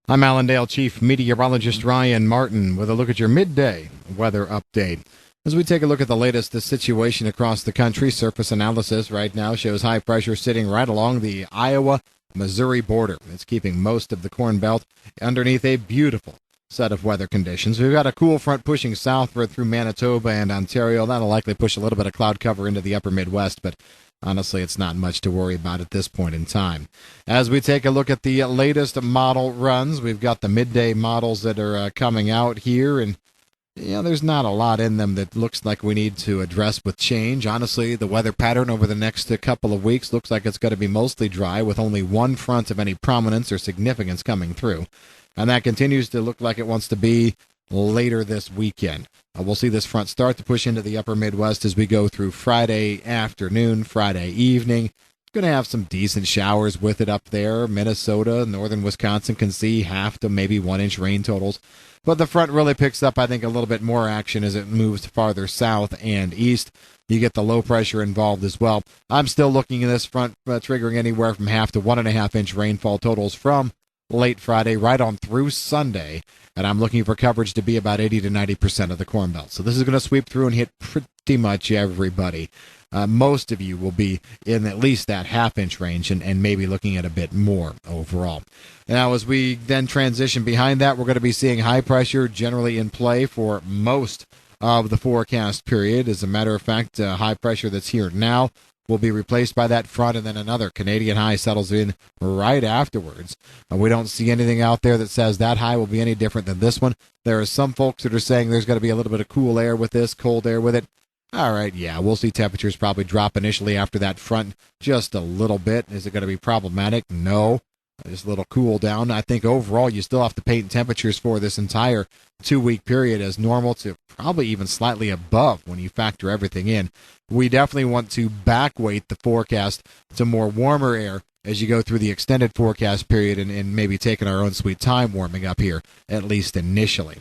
I'm Allendale Chief Meteorologist Ryan Martin with a look at your midday weather update. As we take a look at the latest situation across the country, surface analysis right now shows high pressure sitting right along the Iowa-Missouri border. It's keeping most of the Corn Belt underneath a beautiful set of weather conditions. We've got a cool front pushing southward through Manitoba and Ontario. That'll likely push a little bit of cloud cover into the upper Midwest, but honestly, it's not much to worry about at this point in time. As we take a look at the latest model runs, we've got the midday models that are coming out here, and there's not a lot in them that looks like we need to address with change. Honestly, the weather pattern over the next couple of weeks looks like it's going to be mostly dry with only one front of any prominence or significance coming through. And that continues to look like it wants to be later this weekend. We'll see this front start to push into the upper Midwest as we go through Friday afternoon, Friday evening. It's going to have some decent showers with it up there. Minnesota, northern Wisconsin can see half to maybe 1 inch rain totals. But the front really picks up, I think, a little bit more action as it moves farther south and east. You get the low pressure involved as well. I'm still looking at this front triggering anywhere from half to 1.5 inch rainfall totals from late Friday right on through Sunday, and I'm looking for coverage to be about 80 to 90% of the Corn Belt. So this is going to sweep through and hit pretty much everybody. Most of you will be in at least that half-inch range and maybe looking at a bit more overall. Now, as we then transition behind that, we're going to be seeing high pressure generally in play for most of the forecast period. As a matter of fact, high pressure that's here now will be replaced by that front, and then another Canadian high settles in right afterwards. We don't see anything out there that says that high will be any different than this one. There are some folks that are saying there's going to be a little bit of cool air with this, cold air with it. All right, yeah, we'll see temperatures probably drop initially after that front just a little bit. Is it going to be problematic? No. Just a little cool down. I think overall you still have to paint temperatures for this entire 2-week period as normal to probably even slightly above when you factor everything in. We definitely want to backweight the forecast to more warmer air as you go through the extended forecast period and maybe taking our own sweet time warming up here, at least initially.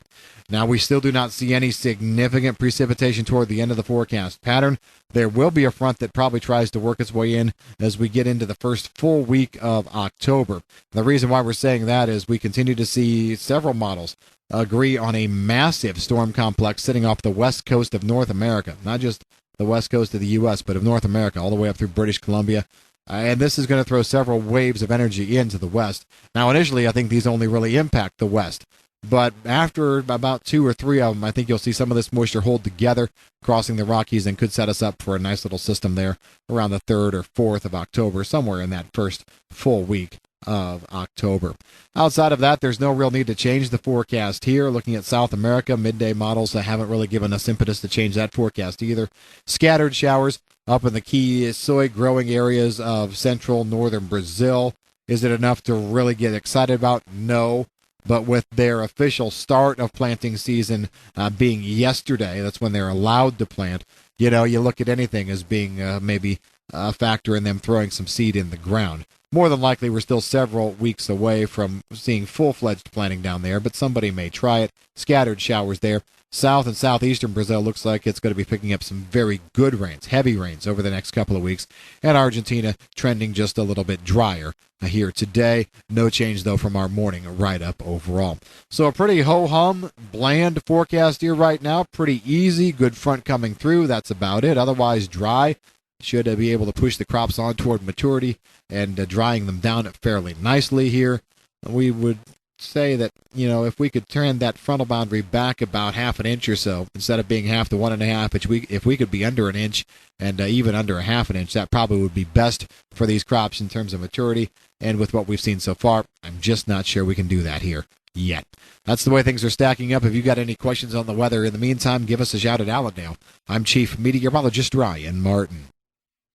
Now, we still do not see any significant precipitation toward the end of the forecast pattern. There will be a front that probably tries to work its way in as we get into the first full week of October. The reason why we're saying that is we continue to see several models agree on a massive storm complex sitting off the west coast of North America, not just the west coast of the U.S., but of North America, all the way up through British Columbia. And this is going to throw several waves of energy into the west. Now, initially, I think these only really impact the west. But after about 2 or 3 of them, I think you'll see some of this moisture hold together, crossing the Rockies, and could set us up for a nice little system there around the 3rd or 4th of October, somewhere in that first full week of October. Outside of that, there's no real need to change the forecast here. Looking at South America, midday models that haven't really given us impetus to change that forecast either. Scattered showers up in the key soy growing areas of central northern Brazil. Is it enough to really get excited about? No. But with their official start of planting season being yesterday, that's when they're allowed to plant, you look at anything as being maybe a factor in them throwing some seed in the ground. More than likely, we're still several weeks away from seeing full-fledged planting down there, but somebody may try it. Scattered showers there. South and southeastern Brazil looks like it's going to be picking up some very good rains, heavy rains over the next couple of weeks. And Argentina trending just a little bit drier here today. No change, though, from our morning write-up overall. So a pretty ho-hum, bland forecast here right now. Pretty easy, good front coming through. That's about it. Otherwise, dry. Should be able to push the crops on toward maturity and drying them down fairly nicely here. We would say that, if we could turn that frontal boundary back about half an inch or so, instead of being half to 1.5 inch, if we could be under an inch and even under a half an inch, that probably would be best for these crops in terms of maturity. And with what we've seen so far, I'm just not sure we can do that here yet. That's the way things are stacking up. If you got any questions on the weather in the meantime, give us a shout at Allendale. I'm Chief Meteorologist Ryan Martin.